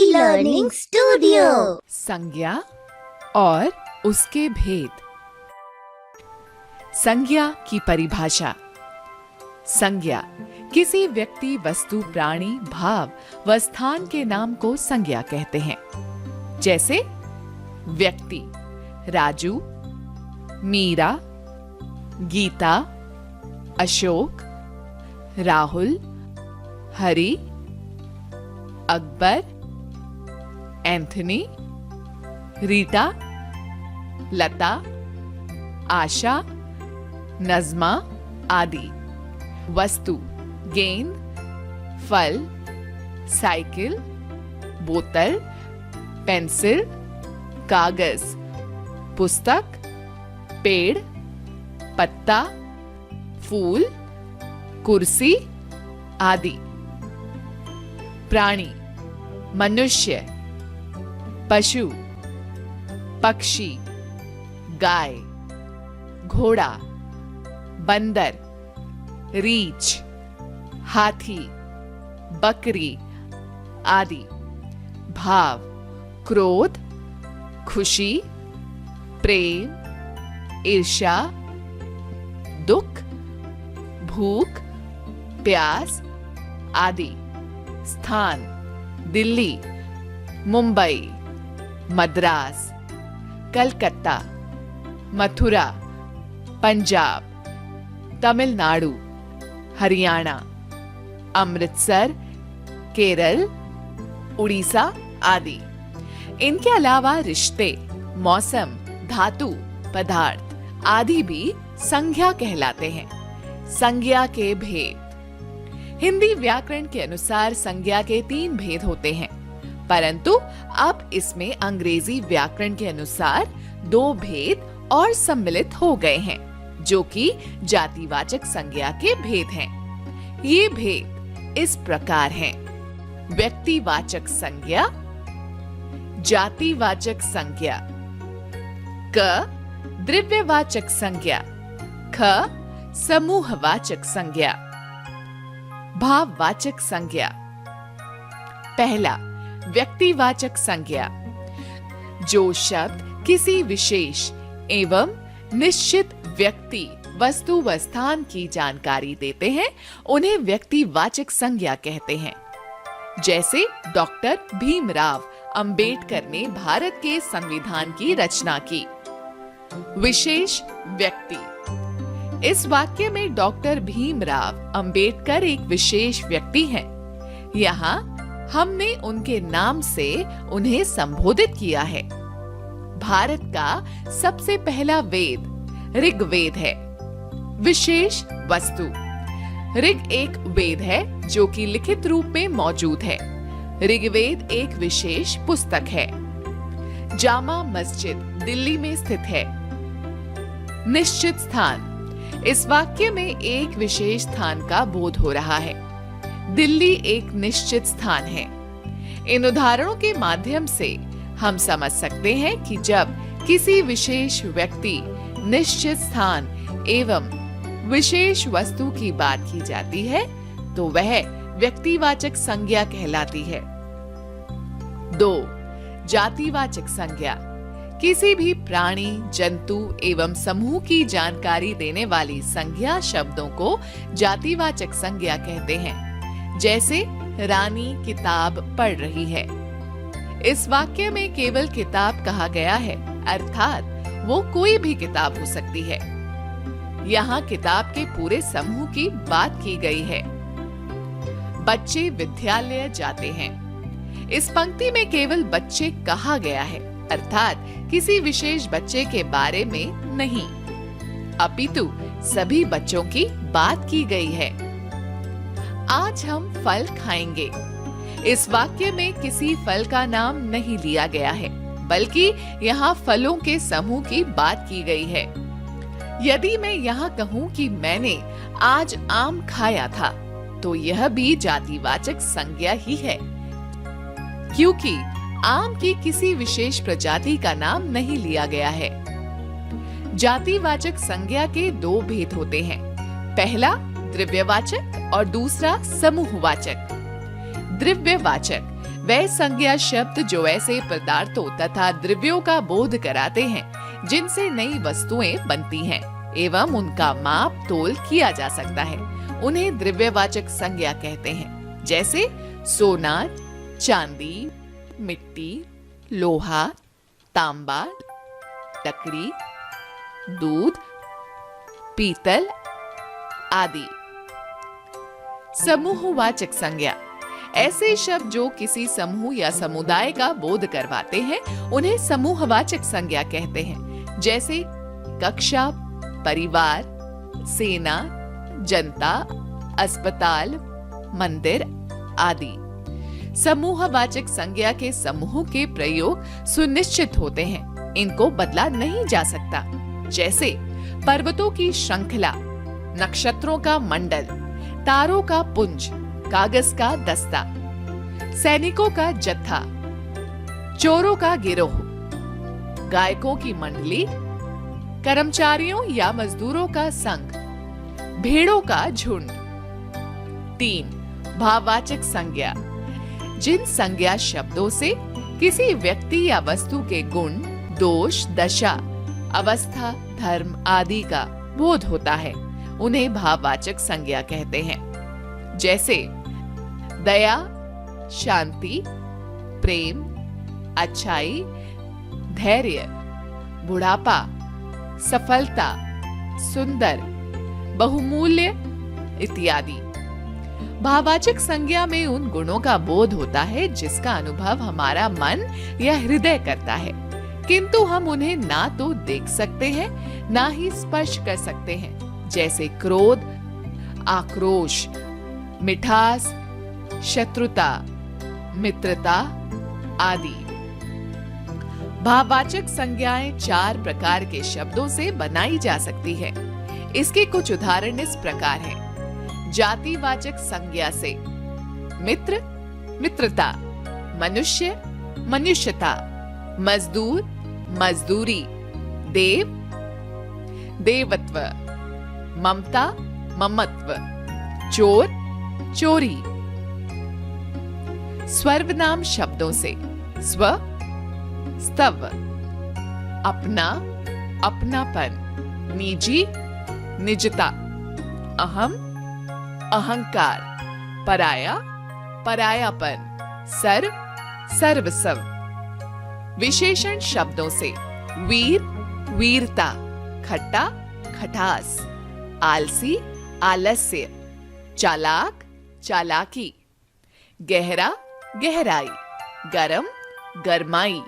Learning studio. संज्ञा और उसके भेद। संज्ञा की परिभाषा। संज्ञा किसी व्यक्ति, वस्तु, प्राणी, भाव व स्थान के नाम को संज्ञा कहते हैं। जैसे व्यक्ति राजू, मीरा, गीता, अशोक, राहुल, हरि, अकबर, एंथनी, रीटा, लता, आशा, नज़्मा आदि। वस्तु गेंद, फल, साइकिल, बोतल, पेंसिल, कागज, पुस्तक, पेड़, पत्ता, फूल, कुर्सी आदि। प्राणी मनुष्य, पशु, पक्षी, गाय, घोड़ा, बंदर, रीछ, हाथी, बकरी आदि। भाव क्रोध, खुशी, प्रेम, ईर्ष्या, दुख, भूख, प्यास आदि। स्थान दिल्ली, मुंबई, मद्रास, कलकत्ता, मथुरा, पंजाब, तमिलनाडु, हरियाणा, अमृतसर, केरल, उड़ीसा आदि। इनके अलावा रिश्ते, मौसम, धातु, पदार्थ आदि भी संज्ञा कहलाते हैं। संज्ञा के भेद। हिंदी व्याकरण के अनुसार संज्ञा के 3 भेद होते हैं, परंतु अब इसमें अंग्रेजी व्याकरण के अनुसार 2 भेद और सम्मिलित हो गए हैं, जो कि जातिवाचक संज्ञा के भेद हैं। ये भेद इस प्रकार हैं: व्यक्तिवाचक संज्ञा, जातिवाचक संज्ञा, क द्रव्यवाचक संज्ञा, ख समूहवाचक संज्ञा, भाववाचक संज्ञा। पहला, व्यक्तिवाचक संज्ञा। जो शब्द किसी विशेष एवं निश्चित व्यक्ति, वस्तु व स्थान की जानकारी देते हैं, उन्हें व्यक्तिवाचक संज्ञा कहते हैं। जैसे डॉक्टर भीमराव अंबेडकर ने भारत के संविधान की रचना की। विशेष व्यक्ति। इस वाक्य में डॉक्टर भीमराव अंबेडकर एक विशेष व्यक्ति हैं। यहाँ हमने उनके नाम से उन्हें संबोधित किया है। भारत का सबसे पहला वेद ऋग्वेद है। विशेष वस्तु। ऋग एक वेद है जो कि लिखित रूप में मौजूद है। ऋग्वेद एक विशेष पुस्तक है। जामा मस्जिद दिल्ली में स्थित है। निश्चित स्थान। इस वाक्य में एक विशेष स्थान का बोध हो रहा है। दिल्ली एक निश्चित स्थान है। इन उदाहरणों के माध्यम से हम समझ सकते हैं कि जब किसी विशेष व्यक्ति, निश्चित स्थान एवं विशेष वस्तु की बात की जाती है तो वह व्यक्तिवाचक संज्ञा कहलाती है। 2. जातिवाचक संज्ञा। किसी भी प्राणी, जंतु एवं समूह की जानकारी देने वाली संज्ञा शब्दों को जातिवाचक संज्ञा कहते हैं। जैसे रानी किताब पढ़ रही है। इस वाक्य में केवल किताब कहा गया है, अर्थात वो कोई भी किताब हो सकती है। यहाँ किताब के पूरे समूह की बात की गई है। बच्चे विद्यालय जाते हैं। इस पंक्ति में केवल बच्चे कहा गया है, अर्थात किसी विशेष बच्चे के बारे में नहीं, अपितु सभी बच्चों की बात की गई है। आज हम फल खाएंगे। इस वाक्य में किसी फल का नाम नहीं लिया गया है, बल्कि यहाँ फलों के समूह की बात की गई है। यदि मैं यहाँ कहूँ कि मैंने आज आम खाया था, तो यह भी जातिवाचक संज्ञा ही है, क्योंकि आम की किसी विशेष प्रजाति का नाम नहीं लिया गया है। जातिवाचक संज्ञा के 2 भेद होते हैं। पहला द्रव्यवाचक और दूसरा समूहवाचक। द्रव्यवाचक वह संज्ञा शब्द जो ऐसे पदार्थों तथा द्रव्यों का बोध कराते हैं जिनसे नई वस्तुएं बनती हैं एवं उनका माप तोल किया जा सकता है, उन्हें द्रव्यवाचक संज्ञा कहते हैं। जैसे सोना, चांदी, मिट्टी, लोहा, तांबा, लकड़ी, दूध, पीतल आदि। समूहवाचक संज्ञा ऐसे शब्द जो किसी समूह या समुदाय का बोध करवाते हैं उन्हें समूहवाचक संज्ञा कहते हैं। जैसे कक्षा, परिवार, सेना, जनता, अस्पताल, मंदिर आदि। समूहवाचक संज्ञा के समूह के प्रयोग सुनिश्चित होते हैं, इनको बदला नहीं जा सकता। जैसे पर्वतों की श्रृंखला, नक्षत्रों का मंडल, तारों का पुंज, कागज का दस्ता, सैनिकों का जत्था, चोरों का गिरोह, गायकों की मंडली, कर्मचारियों या मजदूरों का संघ, भेड़ों का झुंड। 3. भाववाचक संज्ञा जिन संज्ञा शब्दों से किसी व्यक्ति या वस्तु के गुण, दोष, दशा, अवस्था, धर्म आदि का बोध होता है उन्हें भाववाचक संज्ञा कहते हैं। जैसे दया, शांति, प्रेम, अच्छाई, धैर्य, बुढ़ापा, सफलता, सुंदर, बहुमूल्य इत्यादि। भाववाचक संज्ञा में उन गुणों का बोध होता है जिसका अनुभव हमारा मन या हृदय करता है, किंतु हम उन्हें ना तो देख सकते हैं ना ही स्पर्श कर सकते हैं। जैसे क्रोध, आक्रोश, मिठास, शत्रुता, मित्रता आदि। भाववाचक संज्ञाएं 4 प्रकार के शब्दों से बनाई जा सकती है। इसके कुछ उदाहरण इस प्रकार हैं। जातिवाचक संज्ञा से मित्र, मित्रता, मनुष्य, मनुष्यता, मजदूर, मजदूरी, देव, देवत्व, ममता, ममत्व, चोर, चोरी। सर्वनाम शब्दों से स्व, स्तव, अपना, अपनापन, निजी, निजता, अहम, अहंकार, पराया, परायापन, सर्व, सर्वस्व। विशेषण शब्दों से वीर, वीरता, खट्टा, खटास, आलसी, आलस्य, चालाक, चालाकी, गहरा, गहराई, गरम, गरमाई।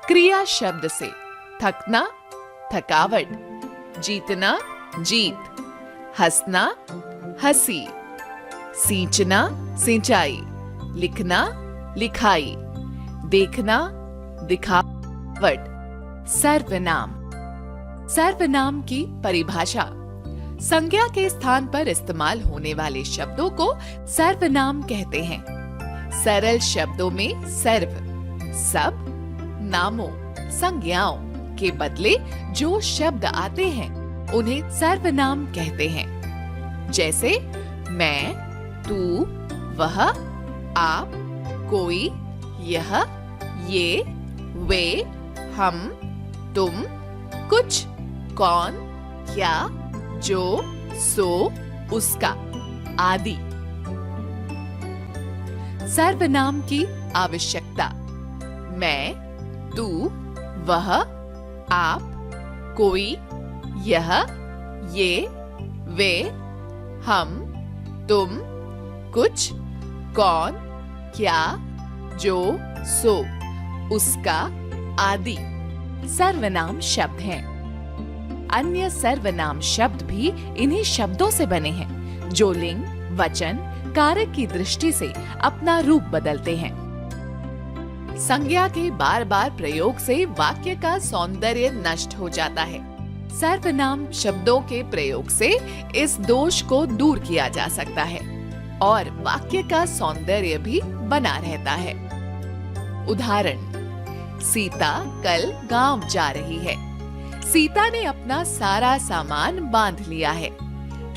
क्रिया शब्द से थकना, थकावट, जीतना, जीत, हंसना, हंसी, सींचना, सिंचाई, लिखना, लिखाई, देखना, दिखावट। सर्वनाम। सर्वनाम की परिभाषा संज्ञा के स्थान पर इस्तेमाल होने वाले शब्दों को सर्वनाम कहते हैं। सरल शब्दों में सर्व, सब, नामों, संज्ञाओं के बदले जो शब्द आते हैं उन्हें सर्वनाम कहते हैं। जैसे मैं, तू, वह, आप, कोई, यह, ये, वे, हम, तुम, कुछ, कौन, क्या, जो, सो, उसका आदि। सर्वनाम की आवश्यकता। मैं, तू, वह, आप, कोई, यह, ये, वे, हम, तुम, कुछ, कौन, क्या, जो, सो, उसका आदि सर्वनाम शब्द हैं। अन्य सर्वनाम शब्द भी इन्हीं शब्दों से बने हैं जो लिंग, वचन, कारक की दृष्टि से अपना रूप बदलते हैं। संज्ञा के बार बार प्रयोग से वाक्य का सौंदर्य नष्ट हो जाता है। सर्वनाम शब्दों के प्रयोग से इस दोष को दूर किया जा सकता है और वाक्य का सौंदर्य भी बना रहता है। उदाहरण, सीता कल गांव जा रही है। सीता ने अपना सारा सामान बांध लिया है।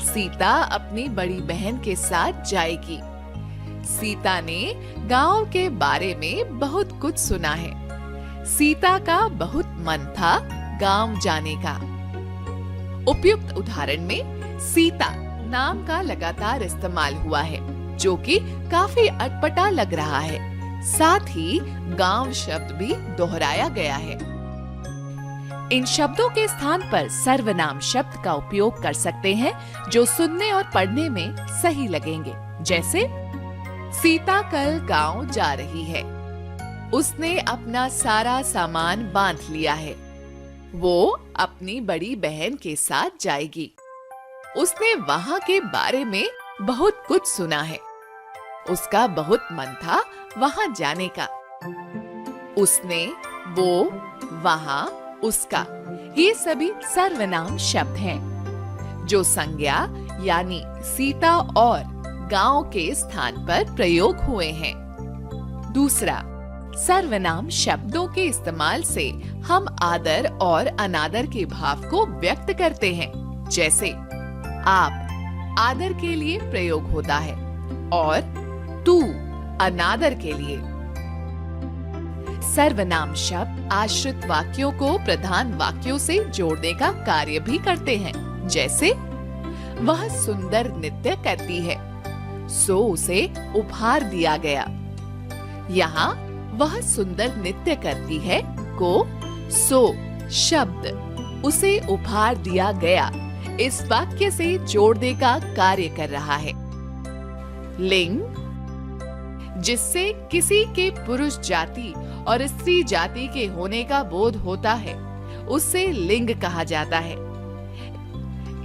सीता अपनी बड़ी बहन के साथ जाएगी। सीता ने गांव के बारे में बहुत कुछ सुना है। सीता का बहुत मन था गांव जाने का। उपयुक्त उदाहरण में सीता नाम का लगातार इस्तेमाल हुआ है, जो कि काफी अटपटा लग रहा है। साथ ही गांव शब्द भी दोहराया गया है। इन शब्दों के स्थान पर सर्वनाम शब्द का उपयोग कर सकते हैं, जो सुनने और पढ़ने में सही लगेंगे। जैसे सीता कल गांव जा रही है। उसने अपना सारा सामान बांध लिया है। वो अपनी बड़ी बहन के साथ जाएगी। उसने वहां के बारे में बहुत कुछ सुना है। उसका बहुत मन था वहां जाने का। उसने, वो, वहां, उसका, ये सभी सर्वनाम शब्द हैं, जो संज्ञा यानी सीता और गांव के स्थान पर प्रयोग हुए हैं। दूसरा, सर्वनाम शब्दों के इस्तेमाल से हम आदर और अनादर के भाव को व्यक्त करते हैं। जैसे आप आदर के लिए प्रयोग होता है और तू अनादर के लिए। सर्वनाम शब्द आश्रित वाक्यों को प्रधान वाक्यों से जोड़ने का कार्य भी करते हैं। जैसे वह सुंदर नृत्य करती है, सो उसे उपहार दिया गया। यहाँ वह सुंदर नृत्य करती है को सो शब्द उसे उपहार दिया गया इस वाक्य से जोड़ने का कार्य कर रहा है। लिंग, जिससे किसी के पुरुष जाति और स्त्री जाति के होने का बोध होता है, उससे लिंग कहा जाता है।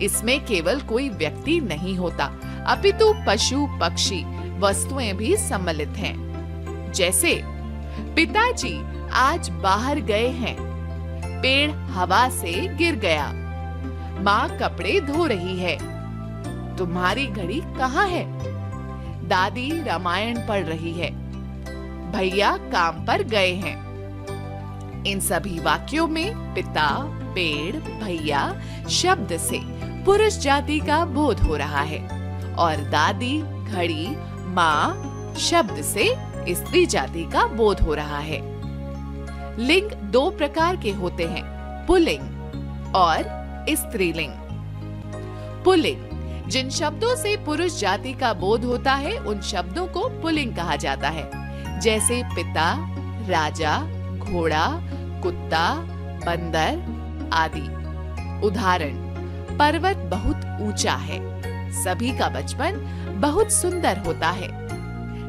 इसमें केवल कोई व्यक्ति नहीं होता, अपितु पशु, पक्षी, वस्तुएं भी सम्मिलित हैं। जैसे पिताजी आज बाहर गए हैं। पेड़ हवा से गिर गया। माँ कपड़े धो रही है। तुम्हारी घड़ी कहाँ है? दादी रामायण पढ़ रही है। भैया काम पर गए हैं। इन सभी वाक्यों में पिता, पेड़, भैया शब्द से पुरुष जाति का बोध हो रहा है और दादी, घड़ी, माँ शब्द से स्त्री जाति का बोध हो रहा है। लिंग दो प्रकार के होते हैं, पुल्लिंग और स्त्रीलिंग। पुल्लिंग, जिन शब्दों से पुरुष जाति का बोध होता है, उन शब्दों को पुल्लिंग कहा जाता है। जैसे पिता, राजा, घोड़ा, कुत्ता, बंदर आदि। उदाहरण, पर्वत बहुत ऊंचा है। सभी का बचपन बहुत सुंदर होता है।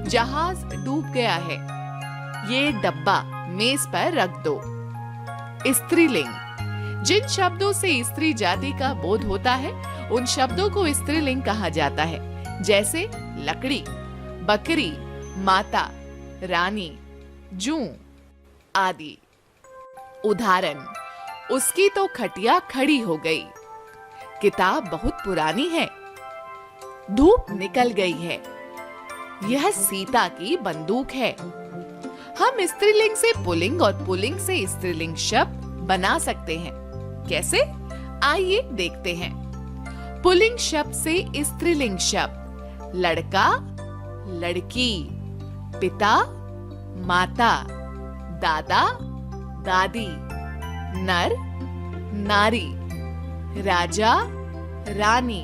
जहाज डूब गया है। ये डब्बा मेज पर रख दो। स्त्रीलिंग, जिन शब्दों से स्त्री जाति का बोध होता है, उन शब्दों को स्त्रीलिंग कहा जाता है। जैसे लकड़ी, बकरी, माता, रानी, जूं आदि। उदाहरण, उसकी तो खटिया खड़ी हो गई। किताब बहुत पुरानी है। धूप निकल गई है। यह सीता की बंदूक है। हम स्त्रीलिंग से पुल्लिंग और पुल्लिंग से स्त्रीलिंग शब्द बना सकते हैं। कैसे? आइए देखते हैं। पुल्लिंग शब्द से स्त्रीलिंग शब्द लड़का, लड़की, पिता, माता, दादा, दादी, नर, नारी, राजा, रानी,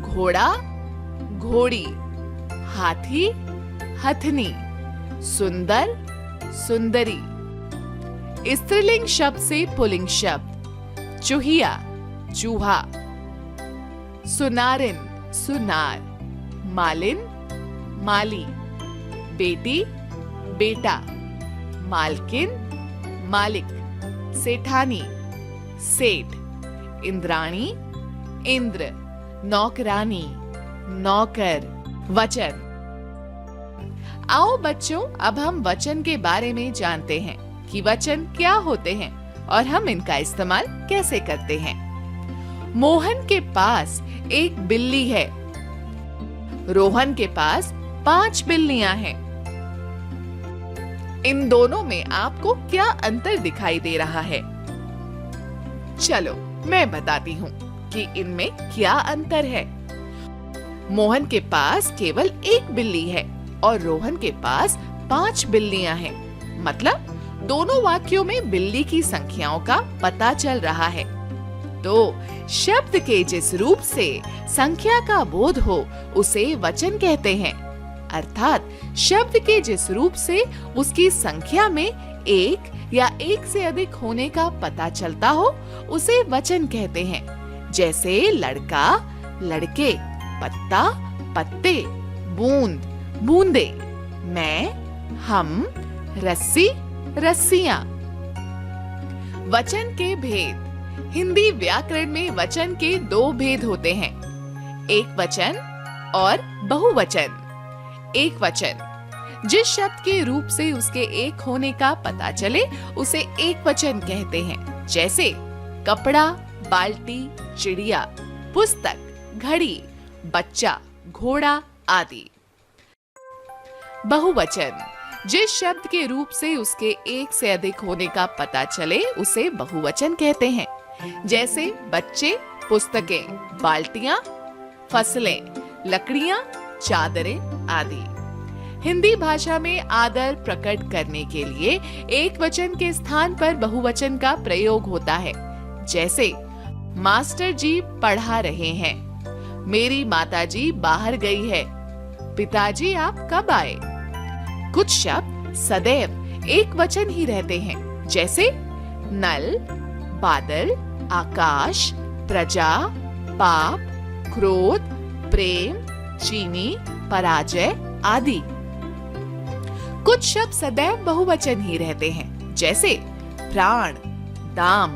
घोड़ा, घोड़ी, हाथी, हथनी, सुंदर, सुंदरी। स्त्रीलिंग शब्द से पुल्लिंग शब्द चूहिया, चूहा, सुनारिन, सुनार, मालिन, माली, बेटी, बेटा, मालकिन, मालिक, सेठानी, सेठ, इंद्राणी, इंद्र, नौकरानी, नौकर। वचन। आओ बच्चों, अब हम वचन के बारे में जानते हैं कि वचन क्या होते हैं और हम इनका इस्तेमाल कैसे करते हैं। मोहन के पास एक बिल्ली है। रोहन के पास 5 बिल्लियां हैं। इन दोनों में आपको क्या अंतर दिखाई दे रहा है? चलो मैं बताती हूँ कि इनमें क्या अंतर है। मोहन के पास केवल एक बिल्ली है, और रोहन के पास 5 बिल्लियां हैं। मतलब दोनों वाक्यों में बिल्ली की संख्याओं का पता चल रहा है। तो शब्द के जिस रूप से संख्या का बोध हो उसे वचन कहते हैं। अर्थात शब्द के जिस रूप से उसकी संख्या में एक या एक से अधिक होने का पता चलता हो उसे वचन कहते हैं। जैसे लड़का, लड़के, पत्ता, पत्ते, बूंद, बूंदे, मैं, हम, रस्सी, रस्सियां। वचन के भेद। हिंदी व्याकरण में वचन के 2 भेद होते हैं, एक वचन और बहुवचन। एक वचन जिस शब्द के रूप से उसके एक होने का पता चले उसे एक वचन कहते हैं। जैसे कपड़ा, बाल्टी, चिड़िया, पुस्तक, घड़ी, बच्चा, घोड़ा आदि। बहुवचन जिस शब्द के रूप से उसके एक से अधिक होने का पता चले उसे बहुवचन कहते हैं। जैसे बच्चे, पुस्तकें, बाल्टियां, फसलें, लकड़ियां, चादरें आदि। हिंदी भाषा में आदर प्रकट करने के लिए एक वचन के स्थान पर बहुवचन का प्रयोग होता है। जैसे मास्टर जी पढ़ा रहे हैं, मेरी माताजी बाहर गई है, पिताजी आप कब आए। कुछ शब्द सदैव एक वचन ही रहते हैं। जैसे नल, बादल, आकाश, प्रजा, पाप, क्रोध, प्रेम, चीनी, पराजय आदि। कुछ शब्द सदैव बहुवचन ही रहते हैं। जैसे प्राण, दाम,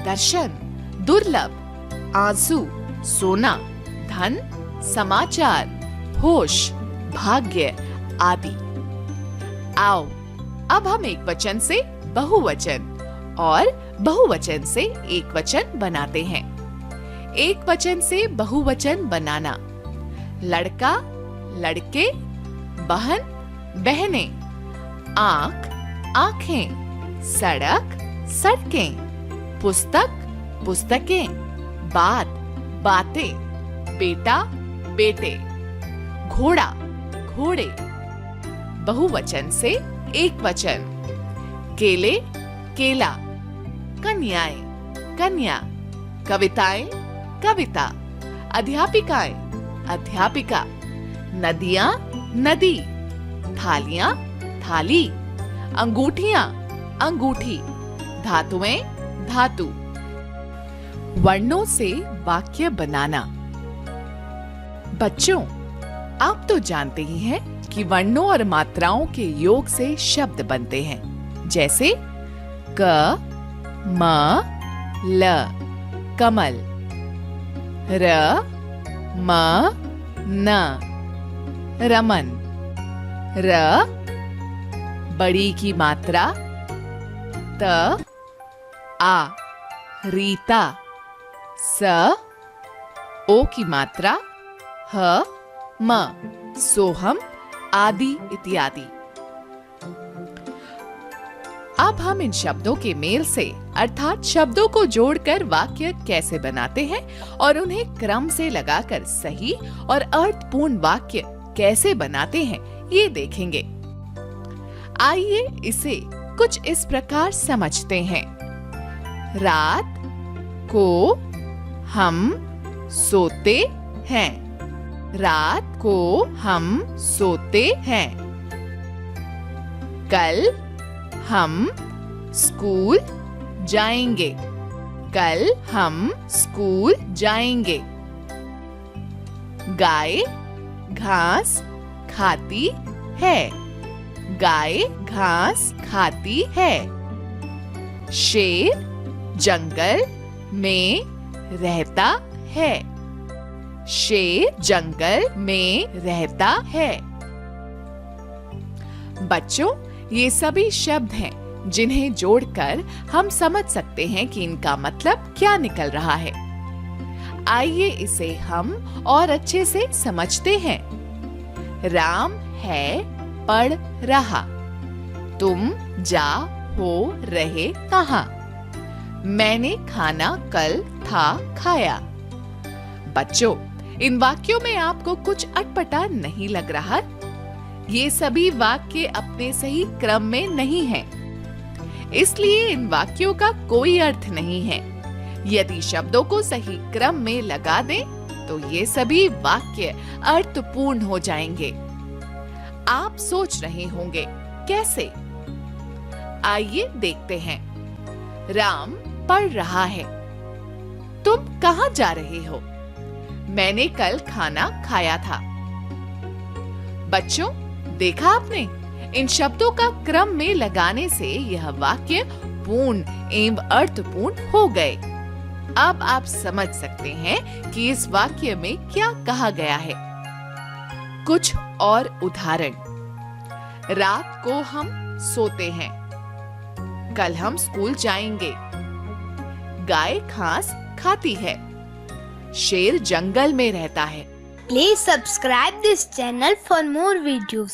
दर्शन, दुर्लभ, आंसू, सोना, धन, समाचार, होश, भाग्य आदि। आओ अब हम एक वचन से बहुवचन और बहुवचन से एक वचन बनाते हैं। एक वचन से बहुवचन बनाना। लड़का, लड़के, बहन, बहनें, आंख, आंखें, सड़क, सड़कें, पुस्तक, पुस्तकें, बात, बातें, बेटा, बेटे, घोड़ा, घोड़े। बहुवचन से एक वचन। केले, केला, कन्याएं, कन्या, कविताएं, कविता, अध्यापिकाएं, अध्यापिका, नदियां, नदी, थालियां, थाली, अंगूठियां, अंगूठी, धातुएं, धातु। वर्णों से वाक्य बनाना। बच्चों, आप तो जानते ही हैं कि वर्णों और मात्राओं के योग से शब्द बनते हैं। जैसे क, म, ल, कमल, र, म, न, रमन, र, बड़ी की मात्रा, त, आ, रीता, स, ओ की मात्रा, ह, म, सोहम आदि इत्यादि। अब हम इन शब्दों के मेल से अर्थात शब्दों को जोड़कर वाक्य कैसे बनाते हैं और उन्हें क्रम से लगाकर सही और अर्थपूर्ण वाक्य कैसे बनाते हैं ये देखेंगे। आइए इसे कुछ इस प्रकार समझते हैं। रात को हम सोते हैं। रात को हम सोते हैं। कल हम स्कूल जाएंगे। कल हम स्कूल जाएंगे। गाय घास खाती है। गाय घास खाती है। शेर जंगल में रहता है। शेर जंगल में रहता है। बच्चों, ये सभी शब्द हैं जिन्हें जोड़कर हम समझ सकते हैं कि इनका मतलब क्या निकल रहा है। आइए इसे हम और अच्छे से समझते हैं। राम है पढ़ रहा। तुम जा हो रहे कहाँ। मैंने खाना कल था खाया। बच्चों, इन वाक्यों में आपको कुछ अटपटा नहीं लग रहा? ये सभी वाक्य अपने सही क्रम में नहीं हैं, इसलिए इन वाक्यों का कोई अर्थ नहीं है। यदि शब्दों को सही क्रम में लगा दें, तो ये सभी वाक्य अर्थपूर्ण हो जाएंगे। आप सोच रहे होंगे कैसे? आइए देखते हैं। राम पढ़ रहा है। तुम कहाँ जा रहे हो? मैंने कल खाना खाया था। बच्चों, देखा आपने? इन शब्दों का क्रम में लगाने से यह वाक्य पूर्ण एवं अर्थपूर्ण हो गए। अब आप समझ सकते हैं कि इस वाक्य में क्या कहा गया है। कुछ और उदाहरण। रात को हम सोते हैं। कल हम स्कूल जाएंगे। गाय घास खाती है। शेर जंगल में रहता है। Please subscribe this channel for more videos.